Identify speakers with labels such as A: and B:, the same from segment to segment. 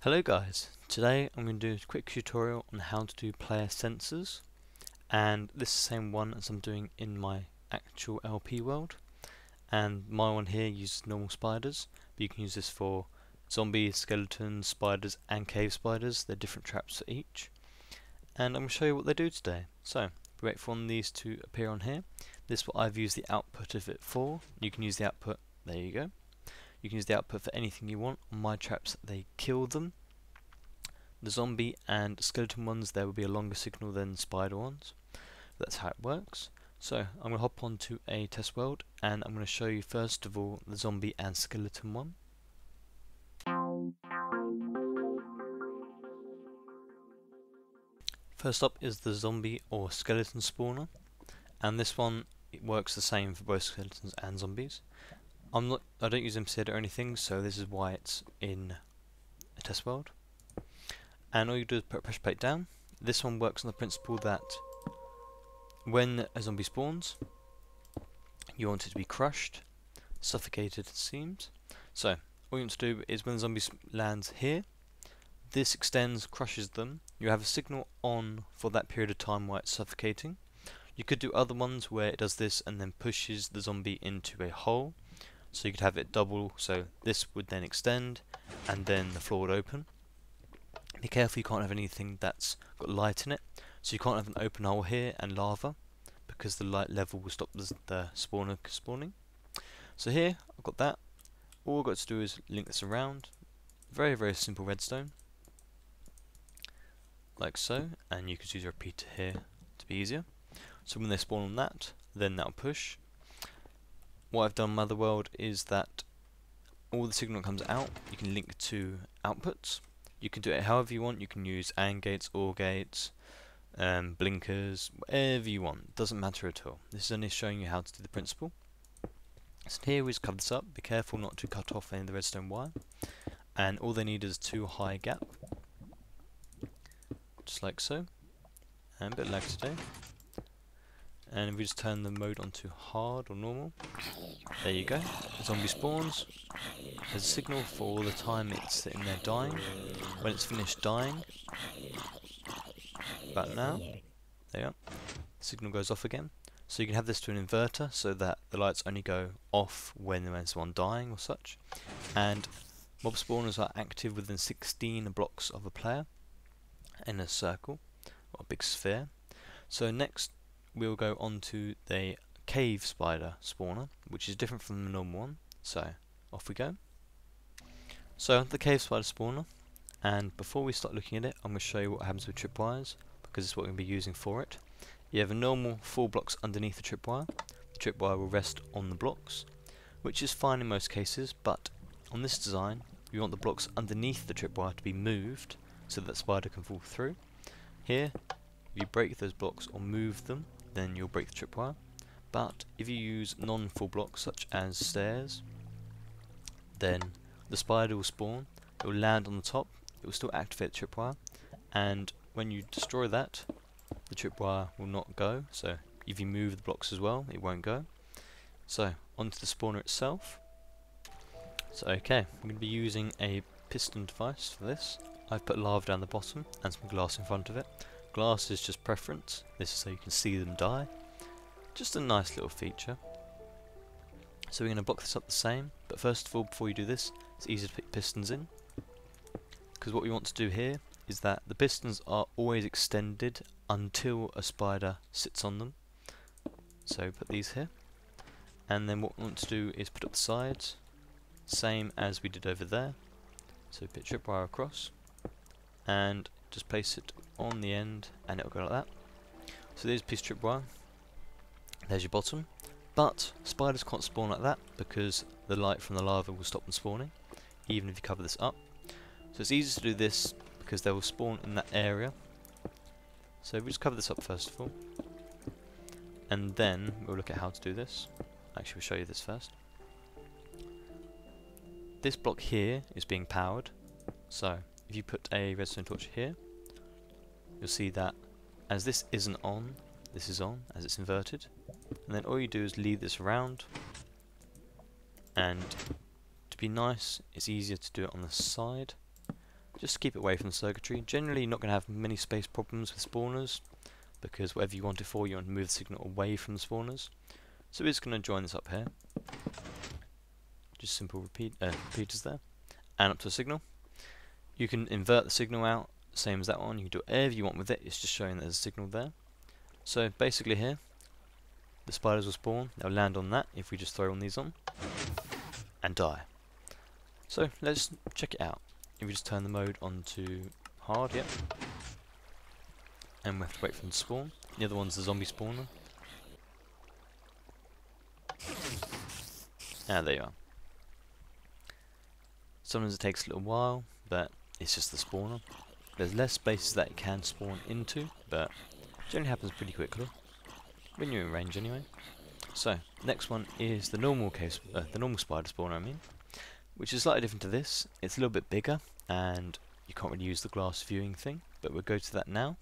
A: Hello guys, today I'm going to do a quick tutorial on how to do player sensors, and this is the same one as I'm doing in my actual LP world, and my one here uses normal spiders, but you can use this for zombies, skeletons, spiders and cave spiders. They're different traps for each, and I'm going to show you what they do today. So we wait for one of these to appear on here. This is what I've used the output of it for. You can use the output, there you go. You can use the output for anything you want. On my traps they kill them. The zombie and skeleton ones, there will be a longer signal than spider ones. That's how it works. So I'm going to hop onto a test world and I'm going to show you first of all the zombie and skeleton one. First up is the zombie or skeleton spawner, and this one, it works the same for both skeletons and zombies. I don't use MCED or anything, so this is why it's in a test world. And all you do is put a pressure plate down. This one works on the principle that when a zombie spawns, you want it to be crushed, suffocated it seems. So all you want to do is when the zombie lands here, this extends, crushes them. You have a signal on for that period of time while it's suffocating. You could do other ones where it does this and then pushes the zombie into a hole. So you could have it double, so this would then extend and then the floor would open. Be careful you can't have anything that's got light in it, so you can't have an open hole here and lava, because the light level will stop the spawner spawning. So here I've got that. All I've got to do is link this around. Very simple redstone, like so, and you could use a repeater here to be easier. So when they spawn on that, then that'll push. What I've done in my other world is that all the signal that comes out, you can link to outputs. You can do it however you want. You can use AND gates, OR gates, blinkers, whatever you want. It doesn't matter at all. This is only showing you how to do the principle. So here we just cover this up. Be careful not to cut off any of the redstone wire. And all they need is 2 high gap, just like so. And a bit of lag today. And if we just turn the mode onto hard or normal, there you go. The zombie spawns. There's a signal for all the time it's sitting there dying. When it's finished dying, about now, there you are, the signal goes off again. So you can have this to an inverter so that the lights only go off when there's one dying or such. And mob spawners are active within 16 blocks of a player in a circle, or a big sphere. So next we'll go on to the cave spider spawner, which is different from the normal one. So off we go. So the cave spider spawner, and before we start looking at it, I'm going to show you what happens with tripwires, because it's what we're going to be using for it. You have a normal 4 blocks underneath the tripwire. The tripwire will rest on the blocks, which is fine in most cases, but on this design we want the blocks underneath the tripwire to be moved so that the spider can fall through. Here, if you break those blocks or move them, then you'll break the tripwire. But if you use non-full blocks such as stairs, then the spider will spawn, it will land on the top, it will still activate the tripwire, and when you destroy that, the tripwire will not go. So if you move the blocks as well, it won't go. So onto the spawner itself. So okay, I'm going to be using a piston device for this. I've put lava down the bottom and some glass in front of it. Glass is just preference. This is so you can see them die. Just a nice little feature. So we're going to block this up the same, but first of all, before you do this, it's easy to put pistons in, because what we want to do here is that the pistons are always extended until a spider sits on them. So put these here, and then what we want to do is put up the sides, same as we did over there. So put tripwire across, and just place it on the end, and it'll go like that. So there's a piece of tripwire, there's your bottom, but spiders can't spawn like that because the light from the lava will stop them spawning, even if you cover this up. So it's easy to do this because they will spawn in that area. So we just cover this up first of all, and then we'll look at how to do this. Actually, we'll show you this first. This block here is being powered, so if you put a redstone torch here, you'll see that as this isn't on, this is on, as it's inverted. And then all you do is lead this around, and to be nice, it's easier to do it on the side. just to keep it away from the circuitry. Generally, you're not going to have many space problems with spawners, because whatever you want it for, you want to move the signal away from the spawners. So we're just going to join this up here. Just simple repeaters there, and up to a signal. You can invert the signal out, same as that one. You can do whatever you want with it. It's just showing that there's a signal there. So basically here, the spiders will spawn. They'll land on that if we just throw one of these on, and die. So let's check it out. If we just turn the mode onto hard, yep. And we have to wait for them to spawn. The other one's the zombie spawner. Ah, there you are. Sometimes it takes a little while, but it's just the spawner. There's less spaces that it can spawn into, but it generally happens pretty quickly. When you're in range anyway. So, next one is the normal spider spawner, I mean. Which is slightly different to this. It's a little bit bigger, and you can't really use the glass viewing thing, but we'll go to that now.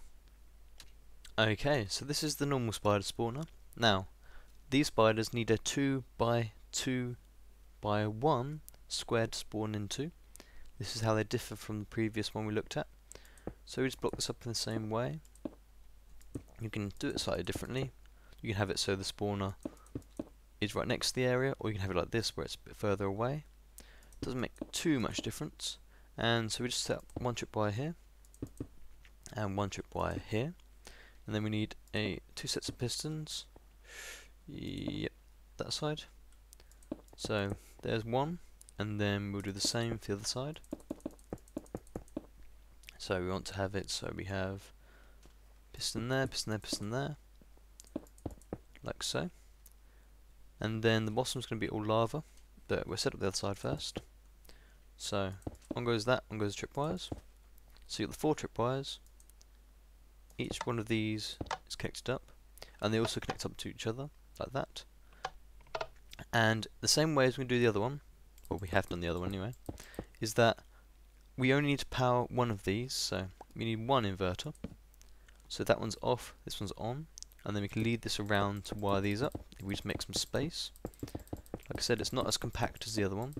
A: Okay, so this is the normal spider spawner. Now, these spiders need a 2 by 2 by 1 squared to spawn into. This is how they differ from the previous one we looked at. So we just block this up in the same way. You can do it slightly differently. You can have it so the spawner is right next to the area, or you can have it like this where it's a bit further away. Doesn't make too much difference. And so we just set up one tripwire here and one tripwire here, and then we need two sets of pistons. Yep, that side. So there's one, and then we'll do the same for the other side. So we want to have it so we have piston there, piston there, piston there, like so. And then the bottom's going to be all lava, but we'll set up the other side first. So on goes that, on goes the tripwires. So you got the 4 tripwires. Each one of these is connected up, and they also connect up to each other, like that. And the same way as we do the other one, or we have done the other one anyway, is that we only need to power one of these, so we need one inverter. So that one's off, this one's on, and then we can lead this around to wire these up if we just make some space. Like I said, it's not as compact as the other one,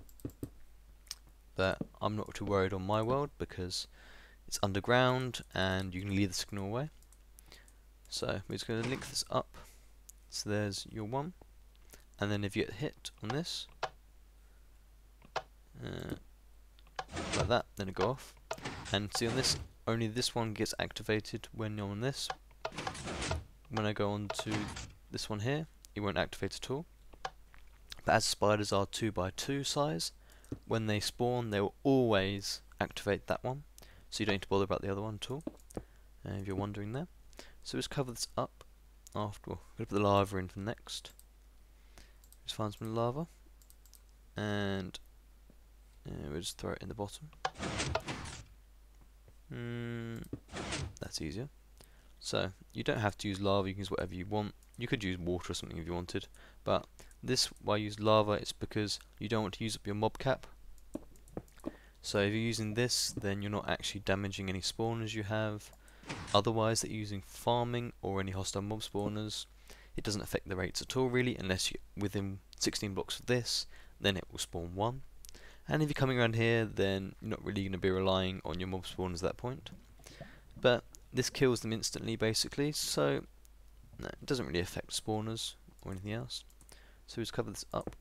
A: but I'm not too worried on my world because it's underground and you can lead the signal away. So we're just going to link this up. So there's your one, and then if you get hit on this, like that, then it go off. And see on this, only this one gets activated when you're on this. When I go on to this one here, it won't activate at all. But as spiders are 2 by 2 size, when they spawn they will always activate that one, so you don't need to bother about the other one at all, if you're wondering there. So let's cover this up after. We're going to put the lava in for next. Just find some lava, and we'll just throw it in the bottom. That's easier. So you don't have to use lava, you can use whatever you want. You could use water or something if you wanted, but this, why I use lava, it's because you don't want to use up your mob cap. So if you're using this, then you're not actually damaging any spawners you have. Otherwise, that you're using farming or any hostile mob spawners, it doesn't affect the rates at all really, unless you're within 16 blocks of this, then it will spawn 1. And if you're coming around here, then you're not really going to be relying on your mob spawners at that point. But this kills them instantly basically, so no, it doesn't really affect spawners or anything else. So we just cover this up,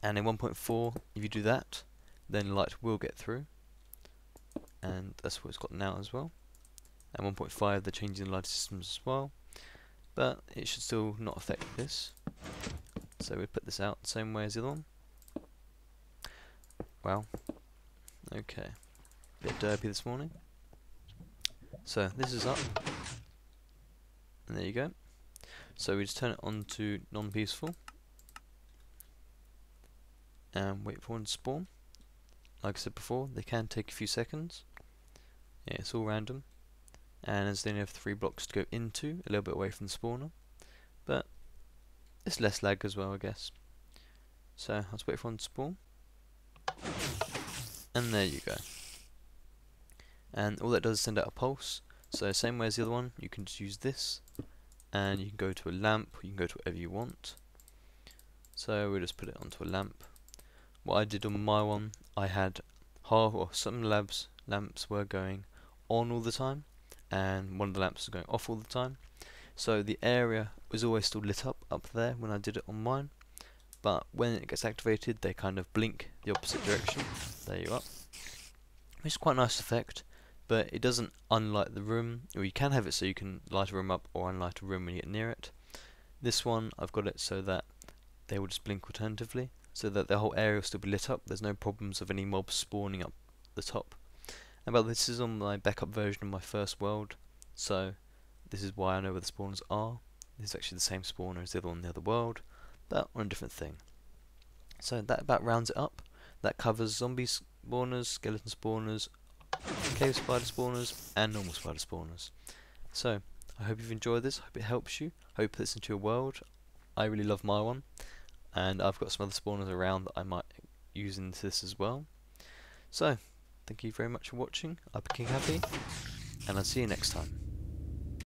A: and in 1.4 if you do that, then light will get through, and that's what it's got now as well. And 1.5 they're changing the light systems as well, but it should still not affect this. So we put this out the same way as the other one. Wow, okay, bit derpy this morning. So this is up, and there you go. So we just turn it on to non-peaceful and wait for one to spawn. Like I said before, they can take a few seconds. Yeah, it's all random, and as they only have 3 blocks to go into, a little bit away from the spawner, but it's less lag as well, I guess. So let's wait for one to spawn, and there you go. And all that does is send out a pulse. So same way as the other one, you can just use this, and you can go to a lamp, you can go to whatever you want. So we'll just put it onto a lamp. What I did on my one, I had half, or some lamps lamps were going on all the time, and one of the lamps was going off all the time. So the area was always still lit up there when I did it on mine, but when it gets activated they kind of blink the opposite direction. There you are. Which is quite a nice effect, but it doesn't unlight the room, or you can have it so you can light a room up or unlight a room when you get near it. This one I've got it so that they will just blink alternatively, so that the whole area will still be lit up. There's no problems of any mobs spawning up the top. And but this is on my backup version of my first world, so this is why I know where the spawners are. This is actually the same spawner as the other one in the other world, but on a different thing. So that about rounds it up. That covers zombie spawners, skeleton spawners, cave spider spawners, and normal spider spawners. So I hope you've enjoyed this. I hope it helps you. I hope it puts into your world. I really love my one, and I've got some other spawners around that I might use into this as well. So thank you very much for watching. I've been King Happy, and I'll see you next time.